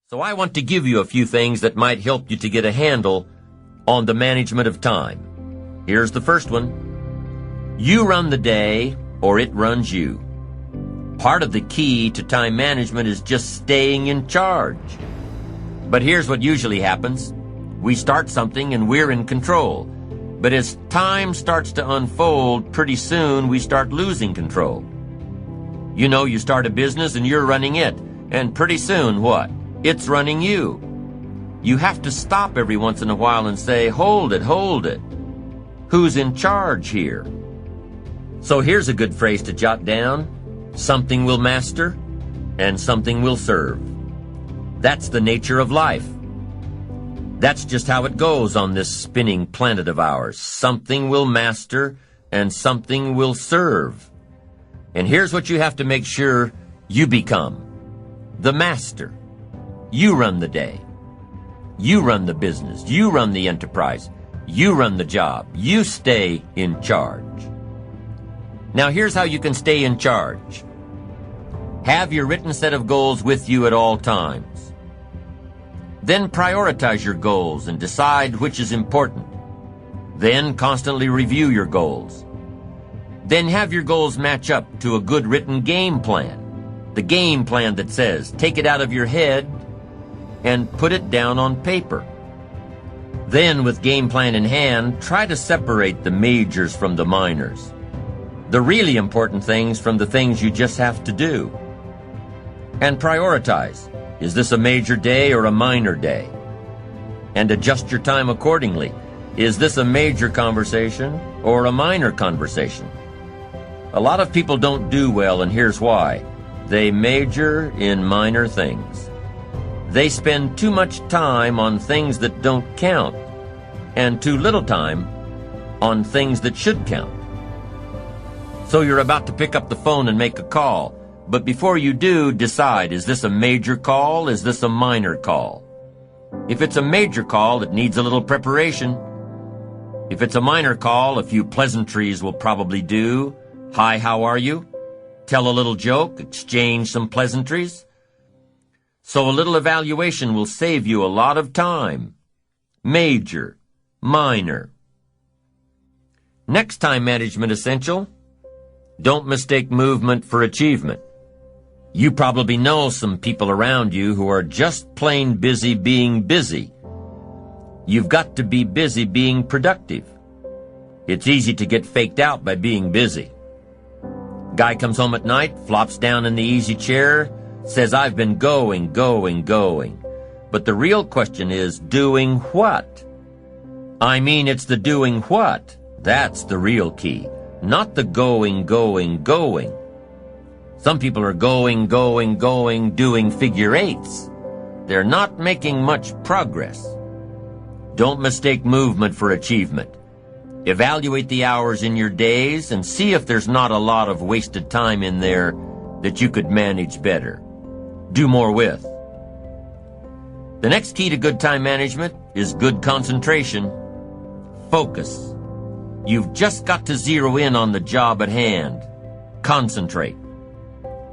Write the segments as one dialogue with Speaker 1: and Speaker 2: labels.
Speaker 1: So I want to give you a few things that might help you to get a handle on the management of time. Here's the first one. You run the day, or it runs you. Part of the key to time management is just staying in charge. But here's what usually happens. We start something and we're in control. But as time starts to unfold, pretty soon we start losing control. You know, you start a business and you're running it. And pretty soon, what? It's running you. You have to stop every once in a while and say, hold it, hold it. Who's in charge here? So here's a good phrase to jot down. Something will master and something will serve. That's the nature of life. That's just how it goes on this spinning planet of ours. Something will master and something will serve. And here's what you have to make sure you become. The master. You run the day. You run the business. You run the enterprise. You run the job. You stay in charge. Now here's how you can stay in charge. Have your written set of goals with you at all times. Then prioritize your goals and decide which is important. Then constantly review your goals. Then have your goals match up to a good written game plan. The game plan that says, take it out of your head and put it down on paper. Then, with game plan in hand, try to separate the majors from the minors. The really important things from the things you just have to do. And prioritize. Is this a major day or a minor day? And adjust your time accordingly. Is this a major conversation or a minor conversation? A lot of people don't do well, and here's why. They major in minor things. They spend too much time on things that don't count, and too little time on things that should count. So you're about to pick up the phone and make a call, but before you do, decide, is this a major call? Is this a minor call? If it's a major call, it needs a little preparation. If it's a minor call, a few pleasantries will probably do. Hi, how are you? Tell a little joke, exchange some pleasantries. So a little evaluation will save you a lot of time. Major, minor. Next time management essential, don't mistake movement for achievement. You probably know some people around you who are just plain busy being busy. You've got to be busy being productive. It's easy to get faked out by being busy. Guy comes home at night, flops down in the easy chair, says, I've been going. But the real question is, doing what? I mean, it's the doing what. That's the real key, not the going. Some people are going, doing figure eights. They're not making much progress. Don't mistake movement for achievement. Evaluate the hours in your days and see if there's not a lot of wasted time in there that you could manage better. Do more with. The next key to good time management is good concentration. Focus. You've just got to zero in on the job at hand. Concentrate.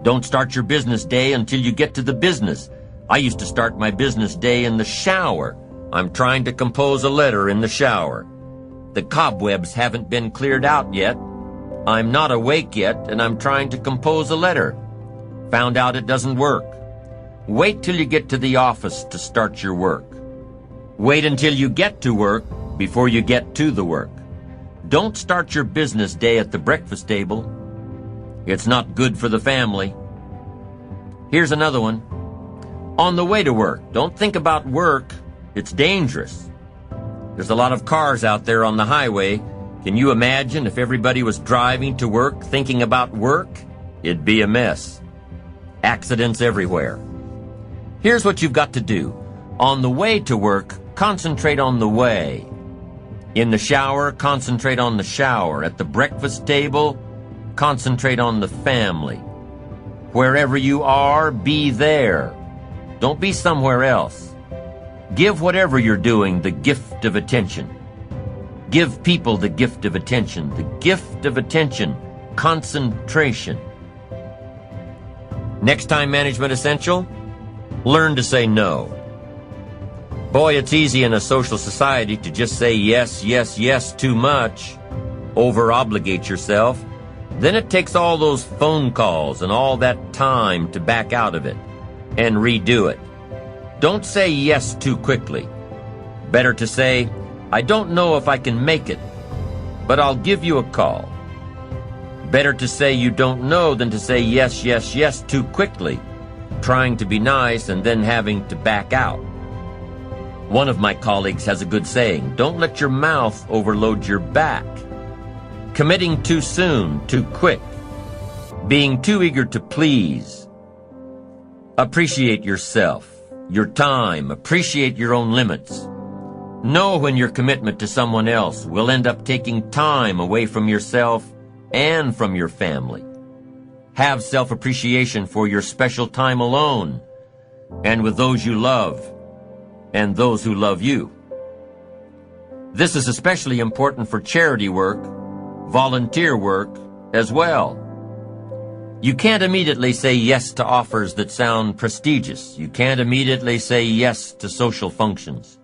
Speaker 1: Don't start your business day until you get to the business. I used to start my business day in the shower. I'm trying to compose a letter in the shower. The cobwebs haven't been cleared out yet. I'm not awake yet, and I'm trying to compose a letter. Found out it doesn't work. Wait till you get to the office to start your work. Wait until you get to work before you get to the work. Don't start your business day at the breakfast table. It's not good for the family. Here's another one. On the way to work, don't think about work. It's dangerous. There's a lot of cars out there on the highway. Can you imagine if everybody was driving to work thinking about work? It'd be a mess. Accidents everywhere. Here's what you've got to do. On the way to work, concentrate on the way. In the shower, concentrate on the shower. At the breakfast table, concentrate on the family. Wherever you are, be there. Don't be somewhere else. Give whatever you're doing the gift of attention. Give people the gift of attention. The gift of attention. Concentration. Next time management essential, Learn to say no. Boy, it's easy in a social society to just say yes, yes, yes too much. Over-obligate yourself. Then it takes all those phone calls and all that time to back out of it and redo it. Don't say yes too quickly. Better to say, I don't know if I can make it, but I'll give you a call. Better to say you don't know than to say yes, yes, yes too quickly, trying to be nice and then having to back out. One of my colleagues has a good saying, don't let your mouth overload your back. Committing too soon, too quick. Being too eager to please. Appreciate yourself, your time, appreciate your own limits. Know when your commitment to someone else will end up taking time away from yourself and from your family. Have self-appreciation for your special time alone and with those you love and those who love you. This is especially important for charity work, volunteer work as well. You can't immediately say yes to offers that sound prestigious. You can't immediately say yes to social functions,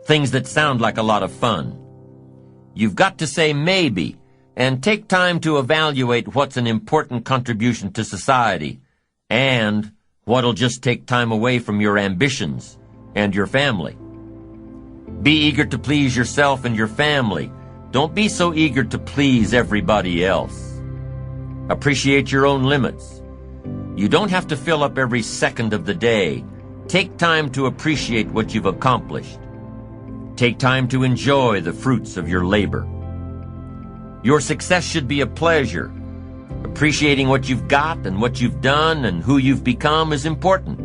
Speaker 1: things that sound like a lot of fun. You've got to say maybe and take time to evaluate what's an important contribution to society and what'll just take time away from your ambitions and your family. Be eager to please yourself and your family. Don't be so eager to please everybody else. Appreciate your own limits. You don't have to fill up every second of the day. Take time to appreciate what you've accomplished. Take time to enjoy the fruits of your labor. Your success should be a pleasure. Appreciating what you've got and what you've done and who you've become is important.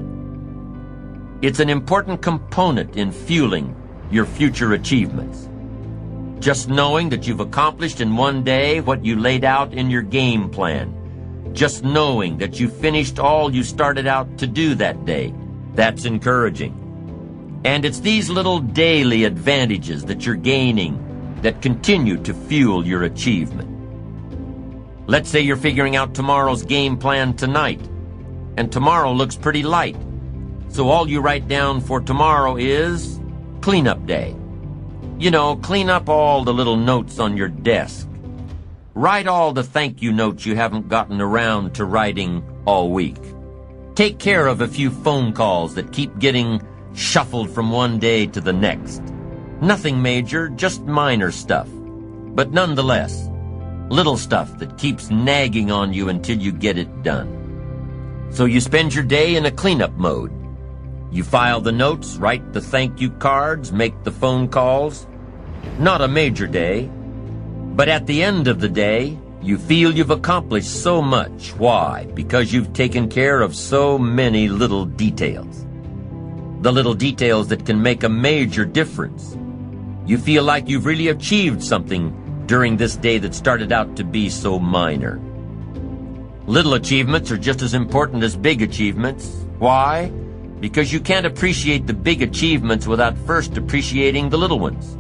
Speaker 1: It's an important component in fueling your future achievements. Just knowing that you've accomplished in one day what you laid out in your game plan. Just knowing that you finished all you started out to do that day. That's encouraging. And it's these little daily advantages that you're gaining that continue to fuel your achievement. Let's say you're figuring out tomorrow's game plan tonight, and tomorrow looks pretty light. So all you write down for tomorrow is cleanup day. You know, clean up all the little notes on your desk. Write all the thank you notes you haven't gotten around to writing all week. Take care of a few phone calls that keep getting shuffled from one day to the next. Nothing major, just minor stuff. But nonetheless, little stuff that keeps nagging on you until you get it done. So you spend your day in a cleanup mode. You file the notes, write the thank you cards, make the phone calls. Not a major day, but at the end of the day, you feel you've accomplished so much. Why? Because you've taken care of so many little details. The little details that can make a major difference. You feel like you've really achieved something during this day that started out to be so minor. Little achievements are just as important as big achievements. Why? Because you can't appreciate the big achievements without first appreciating the little ones.